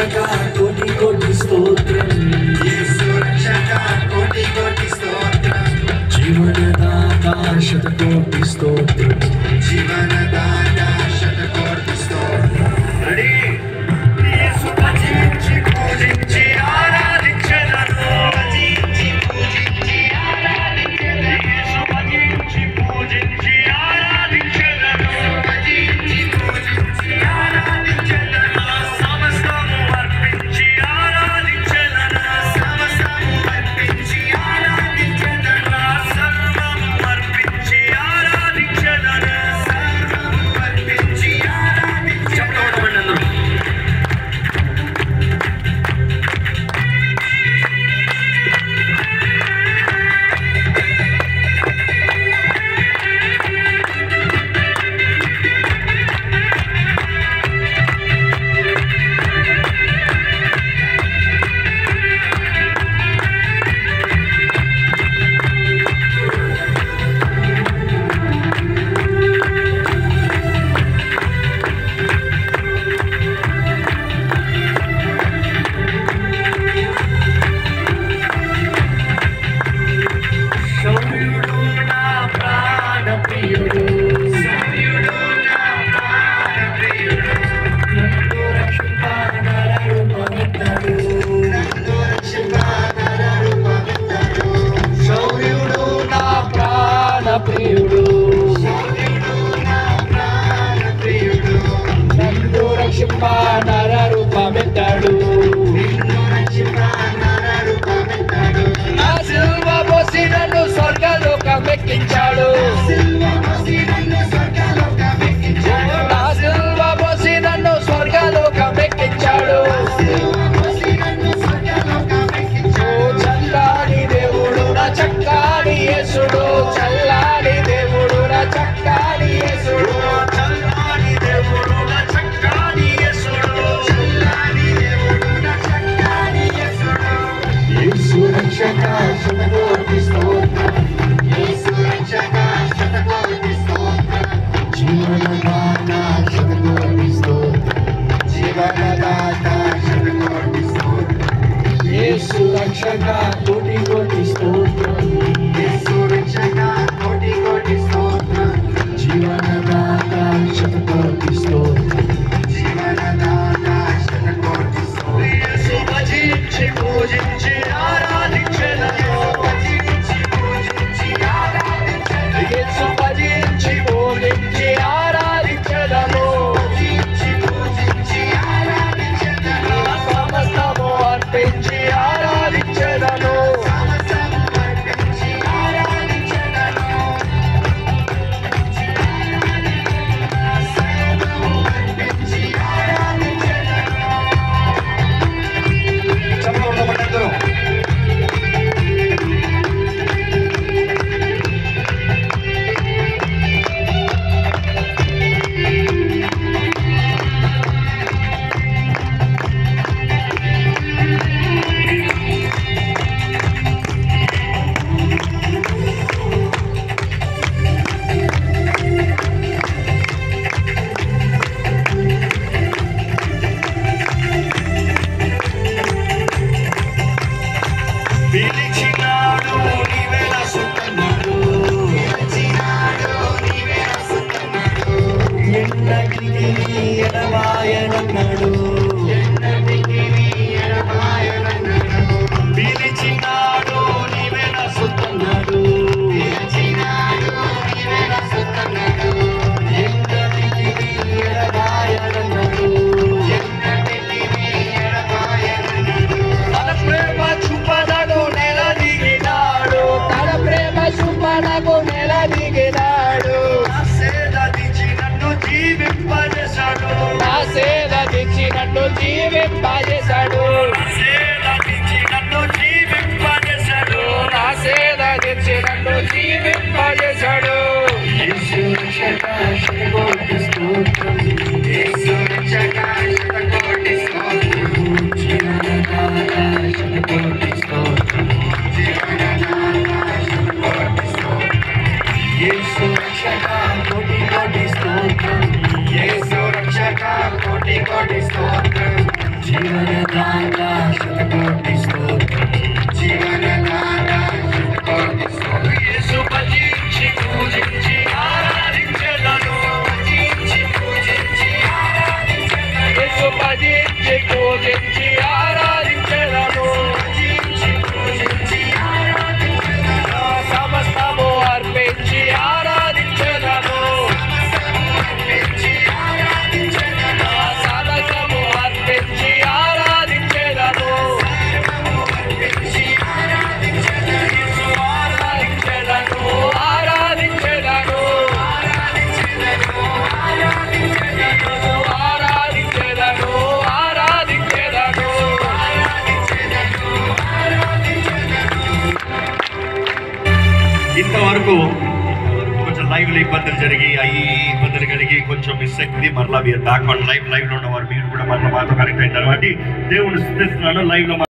రక్షక కోటి కోటి స్తోత్రం, యేసు రక్షక కోటి కోటి స్తోత్రం, జీవనదాత శతకోటి స్తోత్రం, జీవనదాత శతకోటి స్తోత్రం. రెడీ? యేసు భజించి పూజించి ఆరాధించెదను, భజించి పూజించి ఆరాధించెదను, యేసు భజించి పూజించి ఆరాధించెదను, భజించి పూజించి ఆరాధించెదను, సమస్తము అర్పించి ఆరాధించెదను, సమస్తము అర్పించి ఆరాధించెదను, సర్వము అర్పించి ఆరాధించెదను, సర్వము అర్పించి ఆరాధించెదను. సౌర్యుడు నా ప్రాణ ప్రియుడు, సౌర్యుడు నా ప్రాణప్రియుడు, నన్ను రక్షింప నరరూపమెత్తడు, నన్ను రక్షింప నరరూపమెత్తడు. సౌర్యుడు నా ప్రాణ ప్రియుడు, సౌర్యుడు నా ప్రాణప్రియుడు, నన్ను రక్షింప నరరూపమెత్తడు, నిన్ను రక్షింప నరరూపమెత్తడు. నా సిలువ మోసి నన్ను స్వర్గలోకమెక్కించాడు, సిలువ మోసి నన్ను స్వర్గలోకమెక్కించాడు. నా సిలువ మోసి నన్ను స్వర్గలోకమెక్కించాడు. సిలువ మోసి నన్ను ఓ స్వర్గలోకమెక్కించాడు. చల్లాని దేవుడు నా చక్కాని యేసుడు, చల్లాని దేవుడు నా చక్కాని యేసుడు, చల్లాని దేవుడు నా చక్కాని యేసుడు, చల్లాని దేవుడు నా చక్కాని యేసుడు. యేసు రక్షక శతకోటి స్తోత్రం, యేసు రక్షక శతకోటి స్తోత్రం, జీవనదాత శతకోటి స్తోత్రం, జీవనదాత శతకోటి స్తోత్రం, యేసు రక్షక కోటి కోటి స్తోత్రం, యేసు రక్షక కోటి కోటి స్తోత్రం, జీవనదాత శతకోటి స్తోత్రం, జీవనదాత శతకోటి స్తోత్రం. యేసు భజించి పూజించి ఆరాధించెదను, భజించి పూజించి ఆరాధించెదను, యేసు భజించి పూజించి ఆరాధించెదను, భజించి పూజించి ఆరాధించెదను, సమస్తము అర్పించి ఆరాధించెదను, సమస్తము అర్పించి ఆరాధించెదను, సర్వము అర్పించి ఆరాధించెదను. చప్పట్లు కొట్టండి. పిలిచినాడు నీవే రసుకున్నాడు, పిలిచినాడు నీవే రసుకున్నాడు, ఎన్నటికీ ఎడబాయనన్నాడు, ఎన్నటికీ నీ ఎడబాయనన్నాడు. పిలిచినాడు నీవే రసుకున్నాడు, పిలిచినాడు నీవే రసుకున్నాడు, ఎన్నటికీ ఎడబాయనన్నాడు, ఎన్నటికీ నీ ఎడబాయనన్నాడు. తన ప్రేమ చూపనకు నెల దిగినాడు, తన ప్రేమ చూపనకు నెల దిగినాడు, నా సేద దిచి నన్ను జీవింపజేశాడు, నా సేద దిగి జీవనదాత శతకోటి స్తోత్రం జీవనదాత శతకోటి స్తోత్రం యేసు భజించి పూజించి ఆరాధించెదను యేసు భజించి పూజించి ఆరాధించెదను సమస్తము అర్పించి ఆరాధించెదను సమస్తము అర్పించి ఆరాధించెదను ఆరాధించెదను ఇంతవరకు కొంచెం లైవ్ లో ఇబ్బందులు జరిగి ఇబ్బందులు కలిగి కొంచెం మిస్ అయింది. మరలా మీరు బ్యాక్ ఆన్ లైవ్ లో ఉన్నవారు మీరు కూడా మరలా మాతో కనెక్ట్ అయిన తర్వాత దేవుని స్థుతిస్తున్నాను. లైవ్ లో